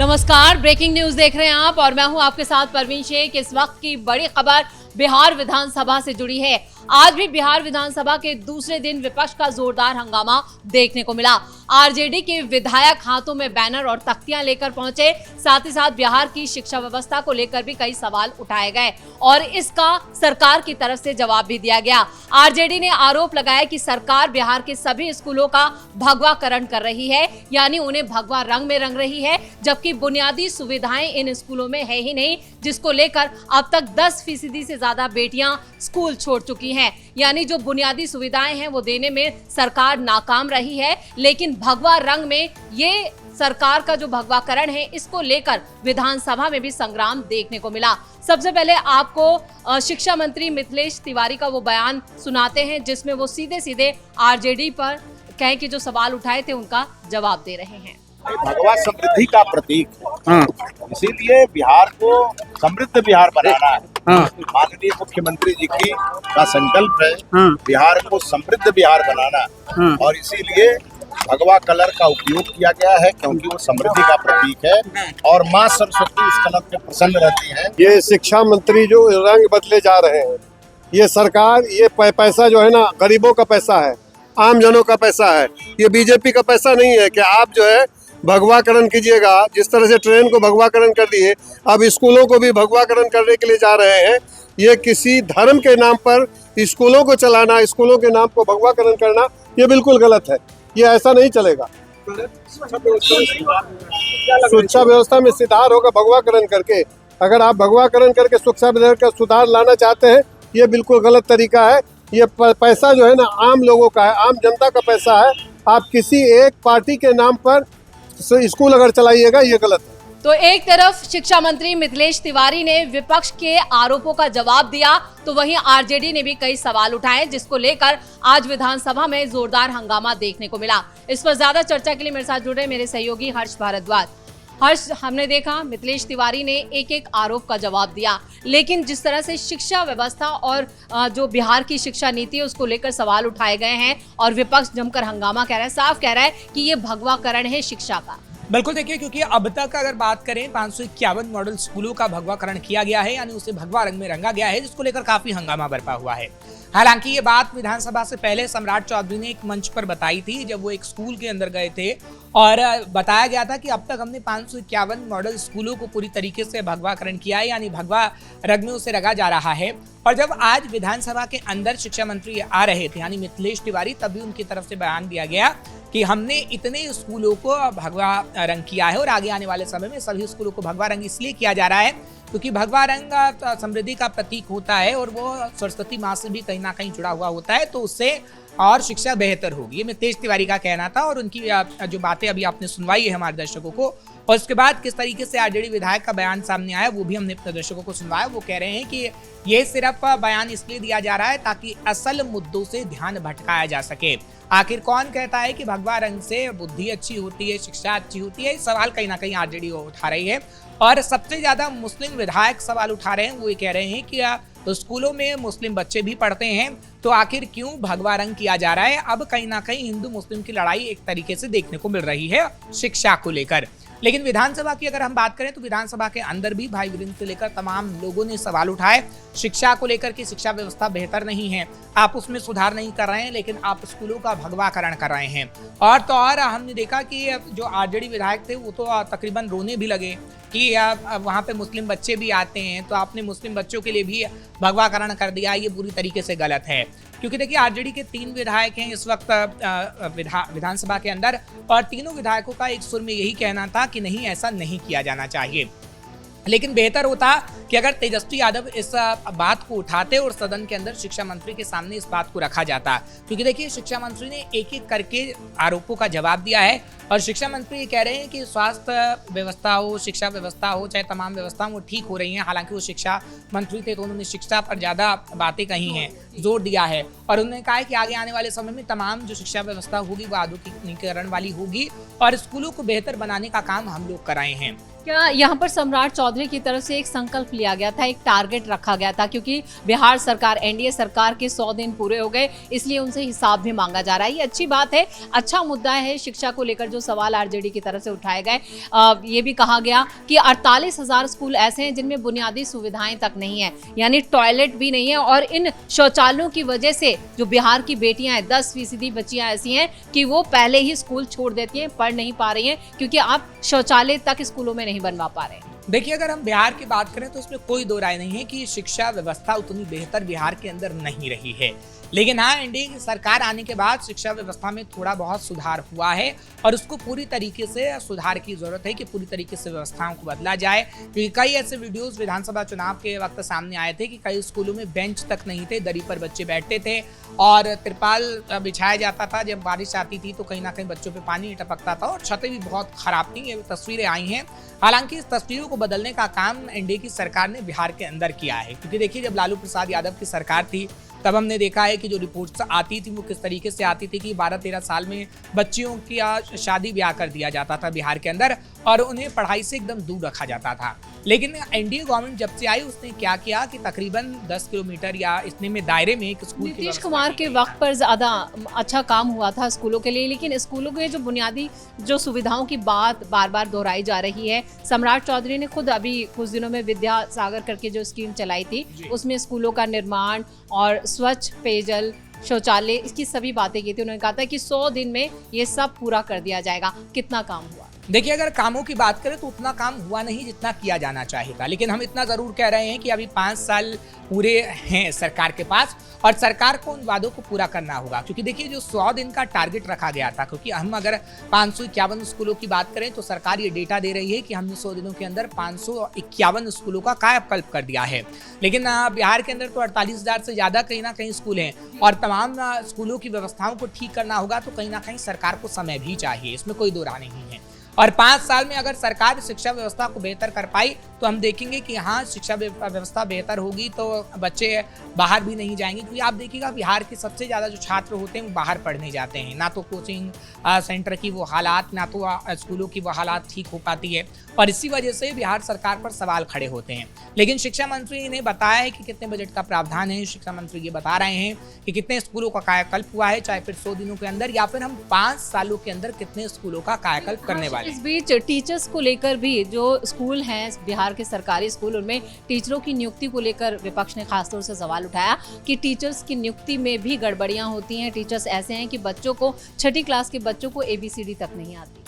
नमस्कार, breaking news देख रहे हैं आप और मैं हूं आपके साथ परवीन शेख। इस वक्त की बड़ी खबर बिहार विधानसभा से जुड़ी है। आज भी बिहार विधानसभा के दूसरे दिन विपक्ष का जोरदार हंगामा देखने को मिला। आरजेडी के विधायक हाथों में बैनर और तख्तियां लेकर पहुंचे। साथ ही साथ बिहार की शिक्षा व्यवस्था को लेकर भी कई सवाल उठाए गए और इसका सरकार की तरफ से जवाब भी दिया गया। आरजेडी ने आरोप लगाया कि सरकार बिहार के सभी स्कूलों का भगवाकरण कर रही है, यानी उन्हें भगवा रंग में रंग रही है, जबकि बुनियादी सुविधाएं इन स्कूलों में है ही नहीं, जिसको लेकर अब तक 10% से ज्यादा बेटियां स्कूल छोड़ चुकी हैं। यानी जो बुनियादी सुविधाएं हैं वो देने में सरकार नाकाम रही है। लेकिन भगवा रंग में ये सरकार का जो भगवाकरण है, इसको लेकर विधानसभा में भी संग्राम देखने को मिला। सबसे पहले आपको शिक्षा मंत्री मिथिलेश तिवारी का वो बयान सुनाते हैं, जिसमें वो सीधे सीधे आरजेडी पर कहें कि जो सवाल उठाए थे उनका जवाब दे रहे हैं। भगवा समृद्धि का प्रतीक है, इसीलिए बिहार को समृद्ध बिहार बनाना है। माननीय मुख्यमंत्री जी की का संकल्प है बिहार को समृद्ध बिहार बनाना, और इसीलिए भगवा कलर का उपयोग किया गया है, क्योंकि वो समृद्धि का प्रतीक है और माँ सरस्वती इस कलर पे प्रसन्न रहती है। ये शिक्षा मंत्री जो रंग बदले जा रहे हैं, ये सरकार, ये पैसा जो है ना, गरीबों का पैसा है, आम जनों का पैसा है। ये बीजेपी का पैसा नहीं है कि आप जो है भगवाकरण कीजिएगा। जिस तरह से ट्रेन को भगवाकरण कर दिए, अब स्कूलों को भी भगवाकरण करने के लिए जा रहे हैं। ये किसी धर्म के नाम पर स्कूलों को चलाना, स्कूलों के नाम को भगवाकरण करना, ये बिल्कुल गलत है। ये ऐसा नहीं चलेगा। शिक्षा व्यवस्था में सुधार होगा भगवाकरण करके। अगर आप भगवाकरण करके शिक्षा व्यवस्था का सुधार लाना चाहते हैं, ये बिल्कुल गलत तरीका है। ये पैसा जो है ना, आम लोगों का है, आम जनता का पैसा है। आप किसी एक पार्टी के नाम पर स्कूल अगर चलाइएगा, ये गलत है। तो एक तरफ शिक्षा मंत्री मिथिलेश तिवारी ने विपक्ष के आरोपों का जवाब दिया, तो वहीं आरजेडी ने भी कई सवाल उठाए, जिसको लेकर आज विधानसभा में जोरदार हंगामा देखने को मिला। इस पर ज्यादा चर्चा के लिए मेरे साथ जुड़े मेरे सहयोगी हर्ष भारद्वाज। हर्ष, हमने देखा मिथिलेश तिवारी ने एक एक आरोप का जवाब दिया, लेकिन जिस तरह से शिक्षा व्यवस्था और जो बिहार की शिक्षा नीति है उसको लेकर सवाल उठाए गए हैं और विपक्ष जमकर हंगामा कह रहा है, साफ कह रहा है कि ये भगवाकरण है शिक्षा का। बिल्कुल, देखिए, क्योंकि अब तक अगर बात करें 551 मॉडल स्कूलों का भगवाकरण किया गया है, यानी उसे भगवा रंग में रंगा गया है, जिसको लेकर काफी हंगामा बरपा हुआ है। हालांकि ये बात विधानसभा से पहले सम्राट चौधरी ने एक मंच पर बताई थी, जब वो एक स्कूल के अंदर गए थे और बताया गया था कि अब तक हमने 551 मॉडल स्कूलों को पूरी तरीके से भगवाकरण किया है, यानी भगवा रंग में उसे रंगा जा रहा है। और जब आज विधानसभा के अंदर शिक्षा मंत्री आ रहे थे, यानी मिथिलेश तिवारी, तभी उनकी तरफ से बयान दिया गया कि हमने इतने स्कूलों को भगवा रंग किया है और आगे आने वाले समय में सभी स्कूलों को भगवा रंग इसलिए किया जा रहा है क्योंकि भगवा रंग समृद्धि का प्रतीक होता है और वो सरस्वती माँ से भी कहीं ना कहीं जुड़ा हुआ होता है, तो उससे और शिक्षा बेहतर होगी। ये मिथिलेश तिवारी का कहना था और उनकी जो बातें अभी आपने सुनवाई है हमारे दर्शकों को, और उसके बाद किस तरीके से आरजेडी विधायक का बयान सामने आया वो भी हमने अपने दर्शकों को सुनवाया। वो कह रहे हैं कि ये सिर्फ बयान इसलिए दिया जा रहा है ताकि असल मुद्दों से ध्यान भटकाया जा सके। आखिर कौन कहता है कि भगवा रंग से बुद्धि अच्छी होती है, शिक्षा अच्छी होती है? सवाल कहीं ना कहीं आरजेडी उठा रही है और सबसे ज्यादा मुस्लिम विधायक सवाल उठा रहे हैं। वो ये कह रहे हैं कि तो स्कूलों में मुस्लिम बच्चे भी पढ़ते हैं, तो आखिर क्यों भगवा रंग किया जा रहा है? अब कहीं ना कहीं हिंदू मुस्लिम की लड़ाई एक तरीके से देखने को मिल रही है शिक्षा को लेकर। लेकिन विधानसभा की अगर हम बात करें तो विधानसभा के अंदर भी भाई वीरेंद्र से लेकर तमाम लोगों ने सवाल उठाए शिक्षा को लेकर कि शिक्षा व्यवस्था बेहतर नहीं है, आप उसमें सुधार नहीं कर रहे हैं, लेकिन आप स्कूलों का भगवाकरण कर रहे हैं। और तो और हमने देखा कि जो आरजेडी विधायक थे वो तो तकरीबन रोने भी लगे कि वहाँ पे मुस्लिम बच्चे भी आते हैं, तो आपने मुस्लिम बच्चों के लिए भी भगवाकरण कर दिया, ये पूरी तरीके से गलत है। क्योंकि देखिए, आरजेडी के 3 विधायक हैं इस वक्त विधानसभा के अंदर और तीनों विधायकों का एक सुर में यही कहना था कि नहीं, ऐसा नहीं किया जाना चाहिए। लेकिन बेहतर होता कि अगर तेजस्वी यादव इस बात को उठाते और सदन के अंदर शिक्षा मंत्री के सामने इस बात को रखा जाता, क्योंकि देखिए शिक्षा मंत्री ने एक एक करके आरोपों का जवाब दिया है और शिक्षा मंत्री ये कह रहे हैं कि स्वास्थ्य व्यवस्था हो, शिक्षा व्यवस्था हो, चाहे तमाम व्यवस्था वो ठीक हो रही हैं। हालांकि वो शिक्षा मंत्री थे तो उन्होंने शिक्षा पर ज्यादा बातें कही हैं, जोर दिया है और उन्होंने कहा है कि आगे आने वाले समय में तमाम जो शिक्षा व्यवस्था होगी वो आधुनिकीकरण वाली होगी और स्कूलों को बेहतर बनाने का काम हम लोग कर रहे हैं। क्या यहाँ पर सम्राट चौधरी की तरफ से एक संकल्प लिया गया था, एक टारगेट रखा गया था, क्योंकि बिहार सरकार, एनडीए सरकार के 100 दिन पूरे हो गए, इसलिए उनसे हिसाब भी मांगा जा रहा है। ये अच्छी बात है, अच्छा मुद्दा है शिक्षा को लेकर जो सवाल आरजेडी की तरफ से उठाए गए। ये भी कहा गया कि 48,000 स्कूल ऐसे हैं जिनमें बुनियादी सुविधाएं तक नहीं है, यानी टॉयलेट भी नहीं है। और इन शौचालयों की वजह से जो बिहार की बेटियां हैं, 10% बच्चियां ऐसी हैं कि वो पहले ही स्कूल छोड़ देती हैं, पढ़ नहीं पा रही हैं, क्योंकि आप शौचालय तक स्कूलों में नहीं बनवा पा रहे हैं। देखिए, अगर हम बिहार की बात करें तो इसमें कोई दो राय नहीं है कि शिक्षा व्यवस्था उतनी बेहतर बिहार के अंदर नहीं रही है। लेकिन हाँ, एनडीए की सरकार आने के बाद शिक्षा व्यवस्था में थोड़ा बहुत सुधार हुआ है और उसको पूरी तरीके से सुधार की जरूरत है कि पूरी तरीके से व्यवस्थाओं को बदला जाए। क्योंकि कई ऐसे वीडियोस विधानसभा चुनाव के वक्त सामने आए थे कि कई स्कूलों में बेंच तक नहीं थे, दरी पर बच्चे बैठते थे और तिरपाल बिछाया जाता था। जब बारिश आती थी तो कहीं ना कहीं बच्चों पे पानी टपकता था और छतें भी बहुत खराब थी। ये तस्वीरें आई हैं। हालांकि इस तस्वीरों को बदलने का काम एनडीए की सरकार ने बिहार के अंदर किया है, क्योंकि देखिए, जब लालू प्रसाद यादव की सरकार थी तब हमने देखा है कि जो रिपोर्ट्स आती थी वो किस तरीके से आती थी कि 12-13 साल में बच्चियों की शादी ब्याह कर दिया जाता था बिहार के अंदर और उन्हें पढ़ाई से एकदम दूर रखा जाता था। लेकिन एनडीए गवर्नमेंट जब से आई उसने क्या किया कि तकरीबन 10 किलोमीटर या इतने में दायरे में एक स्कूल नीतीश कुमार के वक्त पर ज्यादा अच्छा काम हुआ था स्कूलों के लिए, लेकिन स्कूलों के जो बुनियादी जो सुविधाओं की बात बार बार दोहराई जा रही है। सम्राट चौधरी ने खुद अभी कुछ दिनों में विद्या सागर करके जो स्कीम चलाई थी, उसमें स्कूलों का निर्माण और स्वच्छ पेयजल, शौचालय, इसकी सभी बातें की थी। उन्होंने कहा था कि 100 दिन में ये सब पूरा कर दिया जाएगा। कितना काम हुआ? देखिए, अगर कामों की बात करें तो उतना काम हुआ नहीं जितना किया जाना चाहिए था। लेकिन हम इतना जरूर कह रहे हैं कि अभी 5 साल पूरे हैं सरकार के पास और सरकार को उन वादों को पूरा करना होगा। क्योंकि देखिए, जो 100 दिन का टारगेट रखा गया था, क्योंकि हम अगर 551 स्कूलों की बात करें तो सरकार ये डेटा दे रही है कि हमने 100 दिनों के अंदर 551 स्कूलों का कायाकल्प कर दिया है। लेकिन बिहार के अंदर तो 48,000 से ज्यादा कहीं ना कहीं स्कूल हैं और तमाम स्कूलों की व्यवस्थाओं को ठीक करना होगा तो कहीं ना कहीं सरकार को समय भी चाहिए, इसमें कोई दो राय नहीं है। और 5 साल में अगर सरकार शिक्षा व्यवस्था को बेहतर कर पाई तो हम देखेंगे कि हाँ, शिक्षा व्यवस्था बेहतर होगी तो बच्चे बाहर भी नहीं जाएंगे। क्योंकि आप देखिएगा, बिहार के सबसे ज़्यादा जो छात्र होते हैं वो बाहर पढ़ने जाते हैं। ना तो कोचिंग सेंटर की वो हालात, ना तो स्कूलों की वो हालात ठीक हो पाती है और इसी वजह से बिहार सरकार पर सवाल खड़े होते हैं। लेकिन शिक्षा मंत्री ने बताया है कि कितने बजट का प्रावधान है। शिक्षा मंत्री ये बता रहे हैं कि कितने स्कूलों का कायाकल्प हुआ है, चाहे फिर 100 दिनों के अंदर या फिर हम 5 सालों के अंदर कितने स्कूलों का कायाकल्प करने वाले। इस बीच टीचर्स को लेकर भी जो स्कूल हैं बिहार के सरकारी स्कूल, उनमें टीचरों की नियुक्ति को लेकर विपक्ष ने खासतौर से सवाल उठाया कि टीचर्स की नियुक्ति में भी गड़बड़ियां होती हैं। टीचर्स ऐसे हैं कि बच्चों को 6ठी क्लास के बच्चों को ABCD तक नहीं आती।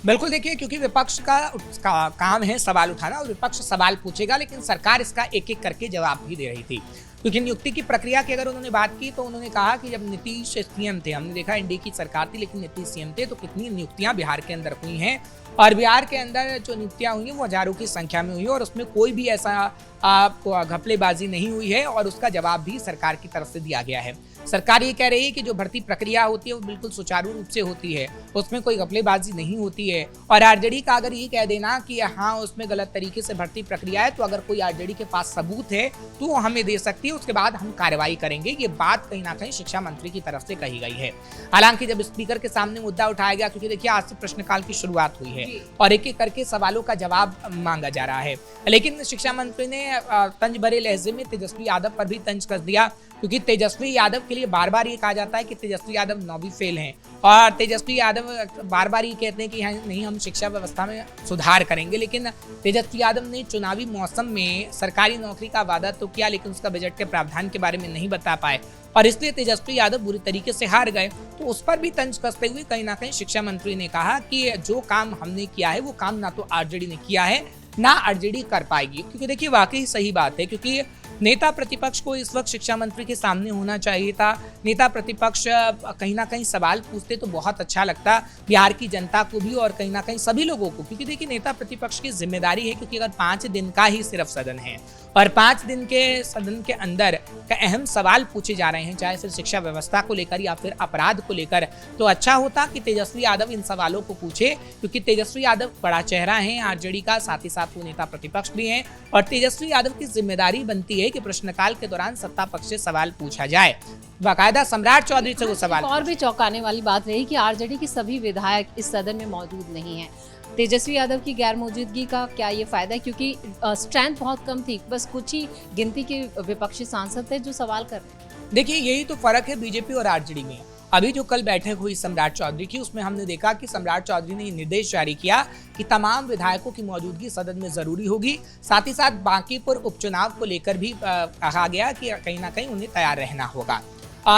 बिल्कुल, देखिए, क्योंकि विपक्ष का काम है सवाल उठाना और विपक्ष सवाल पूछेगा, लेकिन सरकार इसका एक एक करके जवाब भी दे रही थी। क्योंकि नियुक्ति की प्रक्रिया की अगर उन्होंने बात की तो उन्होंने कहा कि जब नीतीश सीएम थे, हमने देखा एनडीए की सरकार थी लेकिन नीतीश सीएम थे, तो कितनी नियुक्तियां बिहार के अंदर हुई हैं और बिहार के अंदर जो नियुक्तियां हुई हैं वो हजारों की संख्या में हुई है और उसमें कोई भी ऐसा घपलेबाजी नहीं हुई है और उसका जवाब भी सरकार की तरफ से दिया गया है। सरकार ये कह रही है कि जो भर्ती प्रक्रिया होती है वो बिल्कुल सुचारू रूप से होती है, उसमें कोई घपलेबाजी नहीं होती है। और आरजेडी का अगर ये कह देना कि हाँ, उसमें गलत तरीके से भर्ती प्रक्रिया है, तो अगर कोई आरजेडी के पास सबूत है तो वो हमें दे सकती है, उसके बाद हम कार्रवाई करेंगे। ये बात कहीं ना कहीं शिक्षा मंत्री की तरफ से कही गई है। हालांकि जब स्पीकर के सामने मुद्दा उठाया गया, क्योंकि देखिए आज से प्रश्नकाल की शुरुआत हुई है और एक एक करके सवालों का जवाब मांगा जा रहा है, लेकिन शिक्षा मंत्री ने तंज भरे लहजे में तेजस्वी यादव पर भी तंज कस दिया। क्योंकि तेजस्वी यादव के लिए बार बार ये कहा जाता है कि तेजस्वी यादव 9वीं फेल हैं और तेजस्वी यादव बार बार ये कहते हैं कि नहीं, हम शिक्षा व्यवस्था में सुधार करेंगे। लेकिन तेजस्वी यादव ने चुनावी मौसम में सरकारी नौकरी का वादा तो किया, लेकिन उसका बजट के प्रावधान के बारे में नहीं बता पाए और इसलिए तेजस्वी यादव बुरी तरीके से हार गए। तो उस पर भी तंज कसते हुए कहीं ना कहीं शिक्षा मंत्री ने कहा कि जो काम हमने किया है वो काम ना तो आरजेडी ने किया है ना आरजेडी कर पाएगी। क्योंकि देखिए, वाकई सही बात है, क्योंकि नेता प्रतिपक्ष को इस वक्त शिक्षा मंत्री के सामने होना चाहिए था। नेता प्रतिपक्ष कहीं ना कहीं सवाल पूछते तो बहुत अच्छा लगता बिहार की जनता को भी और कहीं ना कहीं सभी लोगों को। क्योंकि देखिए, नेता प्रतिपक्ष की जिम्मेदारी है, क्योंकि अगर 5 दिन का ही सिर्फ सदन है और 5 दिन के सदन के अंदर अहम सवाल पूछे जा रहे हैं, चाहे फिर शिक्षा व्यवस्था को लेकर या फिर अपराध को लेकर, तो अच्छा होता कि तेजस्वी यादव इन सवालों को पूछे। क्योंकि तेजस्वी यादव बड़ा चेहरा है आरजेडी का, साथ ही साथ वो नेता प्रतिपक्ष भी हैं और तेजस्वी यादव की जिम्मेदारी बनती है कि प्रश्नकाल के दौरान सत्ता पक्ष से सवाल पूछा जाए। बाकायदा सम्राट चौधरी से वो सवाल। और भी चौंकाने वाली बात रही कि आरजेडी के सभी विधायक इस सदन में मौजूद नहीं है। तेजस्वी यादव की गैर मौजूदगी का क्या ये फायदा है? क्योंकि स्ट्रेंथ बहुत कम थी, बस कुछ ही गिनती के विपक्षी सांसद थे जो सवाल कर रहे हैं। देखिए, यही तो फर्क है बीजेपी और आरजेडी में। अभी जो कल बैठक हुई सम्राट चौधरी की, उसमें हमने देखा कि सम्राट चौधरी ने निर्देश जारी किया कि तमाम विधायकों की मौजूदगी सदन में जरूरी होगी। साथ ही साथ बांकीपुर उपचुनाव को लेकर भी कहा गया कि कहीं ना कहीं उन्हें तैयार रहना होगा।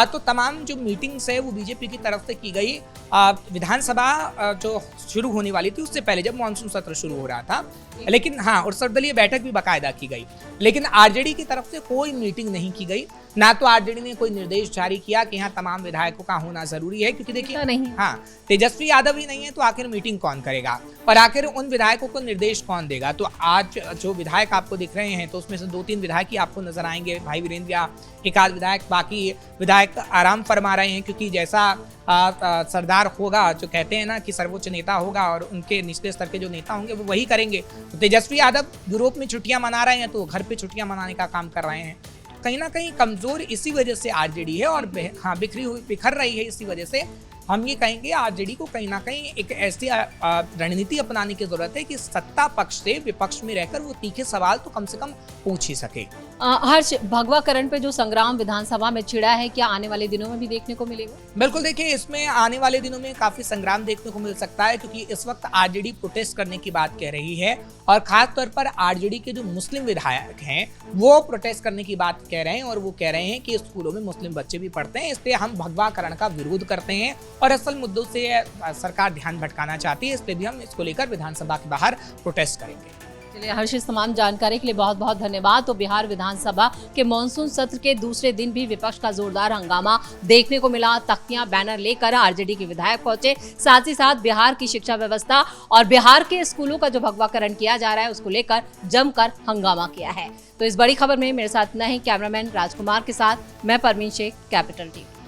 तो तमाम जो मीटिंग्स है वो बीजेपी की तरफ से की गई। विधानसभा जो शुरू होने वाली थी उससे पहले, जब मानसून सत्र शुरू हो रहा था, लेकिन हाँ, और सर्वदलीय बैठक भी बाकायदा की गई, लेकिन आरजेडी की तरफ से कोई मीटिंग नहीं की गई। ना तो आरजेडी ने कोई निर्देश जारी किया कि यहाँ तमाम विधायकों का होना जरूरी है, क्योंकि देखिए नहीं, हाँ, तेजस्वी यादव ही नहीं है तो आखिर मीटिंग कौन करेगा और आखिर उन विधायकों को निर्देश कौन देगा। तो आज जो विधायक आपको दिख रहे हैं, तो उसमें से 2-3 विधायक ही आपको नजर आएंगे, भाई वीरेंद्र या एक आध विधायक, बाकी विधायक आराम फरमा रहे हैं, क्योंकि जैसा सरदार होगा, जो कहते हैं ना कि सर्वोच्च नेता होगा और उनके निचले स्तर के जो नेता होंगे वो वही करेंगे। तो तेजस्वी यादव यूरोप में छुट्टियां मना रहे हैं तो घर पे छुट्टियां मनाने का काम कर रहे हैं। कहीं ना कहीं कमजोर इसी वजह से आरजेडी है और हाँ, बिखर रही है। इसी वजह से हम ये कहेंगे आरजेडी को कहीं ना कहीं एक ऐसी रणनीति अपनाने की जरूरत है कि सत्ता पक्ष से विपक्ष में रहकर वो तीखे सवाल तो कम से कम पूछ ही सके। हर्ष, भगवाकरण पे जो संग्राम विधानसभा में छिड़ा है, क्या आने वाले दिनों में भी देखने को मिलेगा? बिल्कुल, देखिए इसमें आने वाले दिनों में काफी संग्राम देखने को मिल सकता है, क्योंकि इस वक्त आरजेडी प्रोटेस्ट करने की बात कह रही है और खास तौर पर आरजेडी के जो मुस्लिम विधायक हैं वो प्रोटेस्ट करने की बात कह रहे हैं और वो कह रहे हैं कि स्कूलों में मुस्लिम बच्चे भी पढ़ते हैं, इसलिए हम भगवाकरण का विरोध करते हैं और असल मुद्दों से सरकार ध्यान भटकाना चाहती है, इसलिए भी हम इसको लेकर विधानसभा के बाहर प्रोटेस्ट करेंगे। चलिए हर्ष, इस तमाम जानकारी के लिए बहुत बहुत धन्यवाद। तो बिहार विधानसभा के मानसून सत्र के दूसरे दिन भी विपक्ष का जोरदार हंगामा देखने को मिला। तख्तियां, बैनर लेकर आरजेडी के विधायक पहुंचे, साथ ही साथ बिहार की शिक्षा व्यवस्था और बिहार के स्कूलों का जो भगवाकरण किया जा रहा है उसको लेकर जमकर हंगामा किया है। तो इस बड़ी खबर में मेरे साथ नहीं, कैमरामैन राजकुमार के साथ मैं परवीन शेख, कैपिटल टीवी।